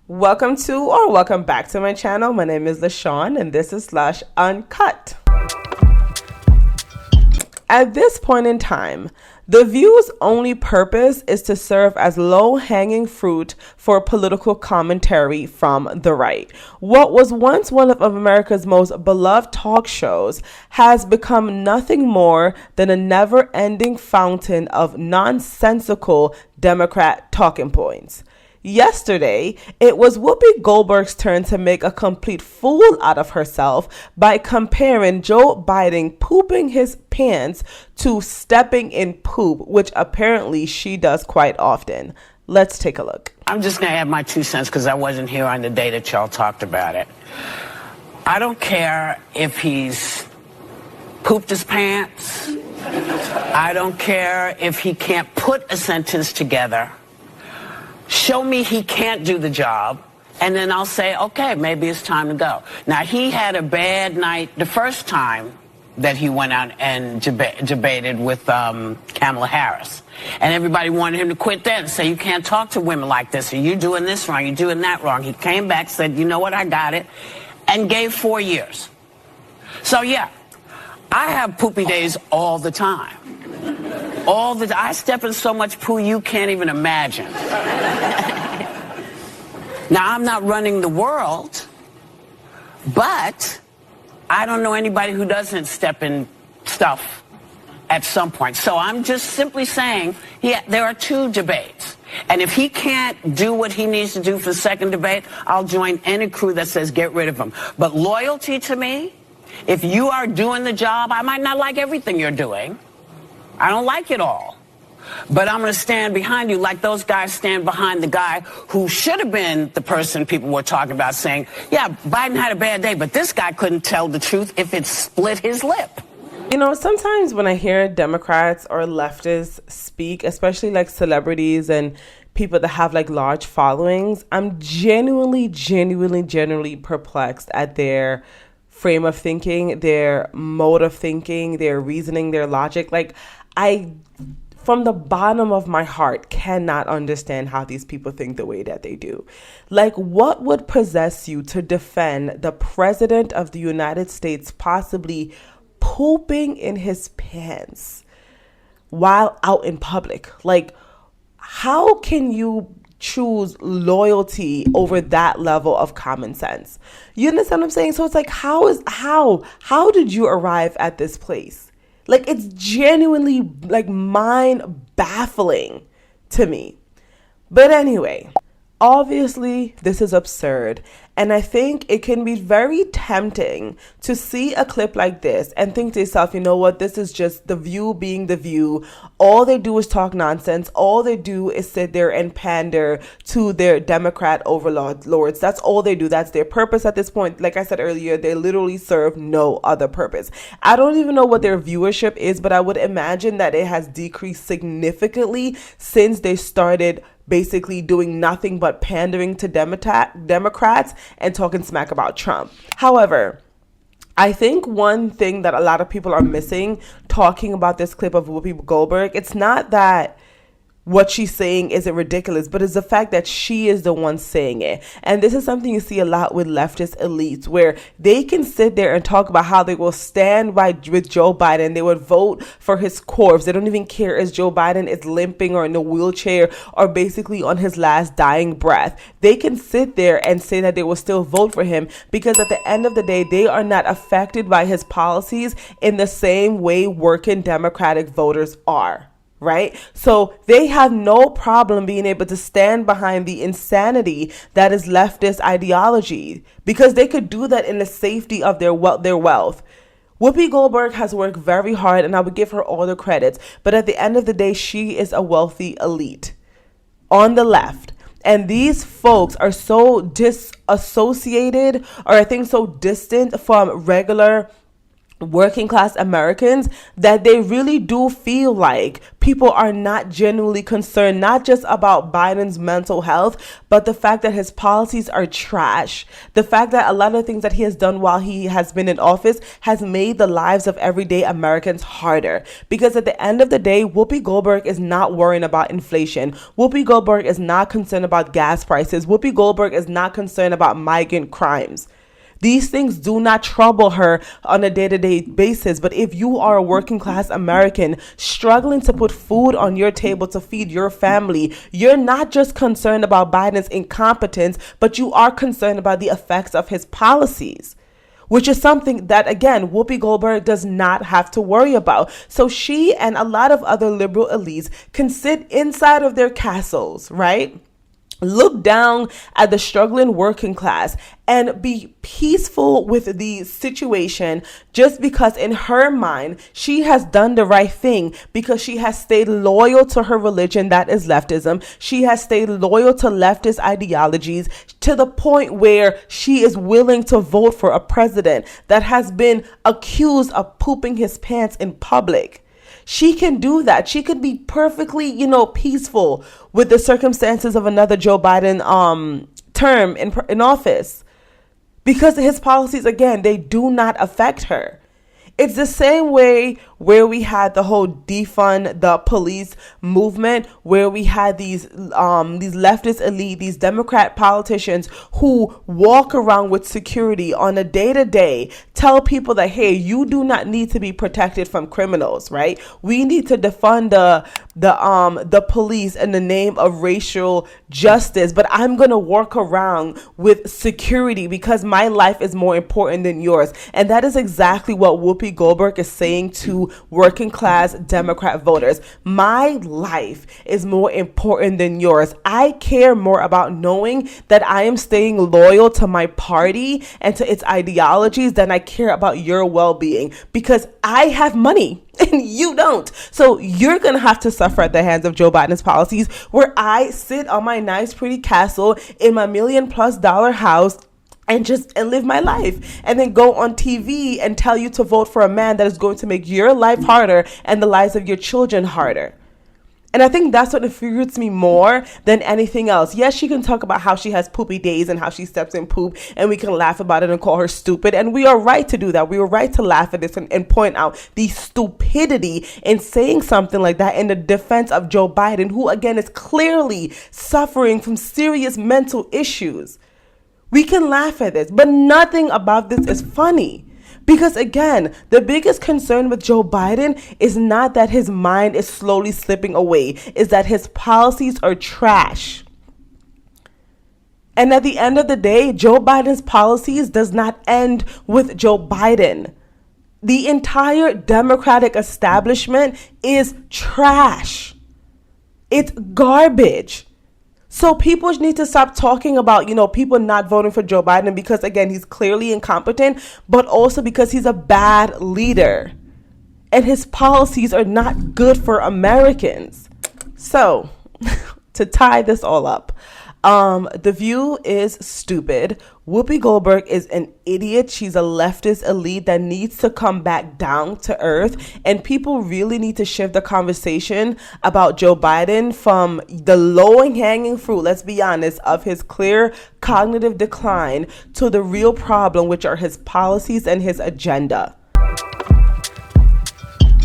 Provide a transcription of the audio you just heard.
Welcome back to my channel. My name is LushonFordyce and this is Lush Uncut. At this point in time, The View's only purpose is to serve as low-hanging fruit for political commentary from the right. What was once one of America's most beloved talk shows has become nothing more than a never-ending fountain of nonsensical Democrat talking points. Yesterday, it was Whoopi Goldberg's turn to make a complete fool out of herself by comparing Joe Biden pooping his pants to stepping in poop, which apparently she does quite often. Let's take a look. I'm just going to add my 2 cents because I wasn't here on the day that y'all talked about it. I don't care if he's pooped his pants. I don't care if he can't put a sentence together. Show me he can't do the job, and then I'll say, okay, maybe it's time to go. Now, he had a bad night the first time that he went out and debated with Kamala Harris. And everybody wanted him to quit then and say, you can't talk to women like this, or you're doing this wrong, you're doing that wrong. He came back, said, you know what, I got it, and gave 4 years. So, yeah, I have poopy days all the time. I step in so much poo you can't even imagine. Now, I'm not running the world, but I don't know anybody who doesn't step in stuff at some point. So I'm just simply saying, yeah, there are 2 debates. And if he can't do what he needs to do for the second debate, I'll join any crew that says get rid of him. But loyalty to me, if you are doing the job, I might not like everything you're doing. I don't like it all. But I'm going to stand behind you like those guys stand behind the guy who should have been the person people were talking about saying, yeah, Biden had a bad day, but this guy couldn't tell the truth if it split his lip. You know, sometimes when I hear Democrats or leftists speak, especially like celebrities and people that have like large followings, I'm genuinely perplexed at their frame of thinking, their mode of thinking, their reasoning, their logic. Like, from the bottom of my heart, cannot understand how these people think the way that they do. Like, what would possess you to defend the president of the United States possibly pooping in his pants while out in public? Like, how can you choose loyalty over that level of common sense? You understand what I'm saying? So it's like, how did you arrive at this place? Like, it's genuinely like mind baffling to me. But anyway, obviously this is absurd. And I think it can be very tempting to see a clip like this and think to yourself, you know what, this is just The View being The View. All they do is talk nonsense. All they do is sit there and pander to their Democrat overlords. That's all they do. That's their purpose at this point. Like I said earlier, they literally serve no other purpose. I don't even know what their viewership is, but I would imagine that it has decreased significantly since they started basically doing nothing but pandering to Democrats and talking smack about Trump. However, I think one thing that a lot of people are missing talking about this clip of Whoopi Goldberg, it's not that what she's saying isn't ridiculous, but it's the fact that she is the one saying it. And this is something you see a lot with leftist elites, where they can sit there and talk about how they will stand with Joe Biden. They would vote for his corpse. They don't even care if Joe Biden is limping or in a wheelchair or basically on his last dying breath. They can sit there and say that they will still vote for him because at the end of the day, they are not affected by his policies in the same way working Democratic voters are. Right? So they have no problem being able to stand behind the insanity that is leftist ideology because they could do that in the safety of their wealth. Whoopi Goldberg has worked very hard and I would give her all the credits. But at the end of the day, she is a wealthy elite on the left. And these folks are so disassociated or I think so distant from regular working class Americans that they really do feel like people are not genuinely concerned, not just about Biden's mental health, but the fact that his policies are trash. The fact that a lot of things that he has done while he has been in office has made the lives of everyday Americans harder. Because at the end of the day, Whoopi Goldberg is not worrying about inflation. Whoopi Goldberg is not concerned about gas prices. Whoopi Goldberg is not concerned about migrant crimes. These things do not trouble her on a day-to-day basis. But if you are a working class American struggling to put food on your table to feed your family, you're not just concerned about Biden's incompetence, but you are concerned about the effects of his policies, which is something that, again, Whoopi Goldberg does not have to worry about. So she and a lot of other liberal elites can sit inside of their castles, right? Look down at the struggling working class and be peaceful with the situation just because in her mind, she has done the right thing because she has stayed loyal to her religion, that is leftism. She has stayed loyal to leftist ideologies to the point where she is willing to vote for a president that has been accused of pooping his pants in public. She can do that. She could be perfectly, peaceful with the circumstances of another Joe Biden term in office because his policies, again, they do not affect her. It's the same way where we had the whole defund the police movement, where we had these leftist elite, these Democrat politicians who walk around with security on a day-to-day, tell people that, hey, you do not need to be protected from criminals, right? We need to defund the police in the name of racial justice, but I'm going to work around with security because my life is more important than yours. And that is exactly what Whoopi Goldberg is saying to working class Democrat voters. My life is more important than yours. I care more about knowing that I am staying loyal to my party and to its ideologies than I care about your well-being because I have money and you don't. So you're going to have to suffer at the hands of Joe Biden's policies where I sit on my nice, pretty castle in my $1 million+ house and live my life and then go on TV and tell you to vote for a man that is going to make your life harder and the lives of your children harder. And I think that's what infuriates me more than anything else. Yes, she can talk about how she has poopy days and how she steps in poop and we can laugh about it and call her stupid. And we are right to do that. We are right to laugh at this and point out the stupidity in saying something like that in the defense of Joe Biden, who again is clearly suffering from serious mental issues. We can laugh at this, but nothing about this is funny. Because again, the biggest concern with Joe Biden is not that his mind is slowly slipping away, is that his policies are trash. And at the end of the day, Joe Biden's policies does not end with Joe Biden. The entire Democratic establishment is trash. It's garbage. So people need to stop talking about, people not voting for Joe Biden because, again, he's clearly incompetent, but also because he's a bad leader and his policies are not good for Americans. So to tie this all up, The View is stupid. Whoopi Goldberg is an idiot. She's a leftist elite that needs to come back down to earth. And people really need to shift the conversation about Joe Biden from the low-hanging fruit, let's be honest, of his clear cognitive decline to the real problem, which are his policies and his agenda.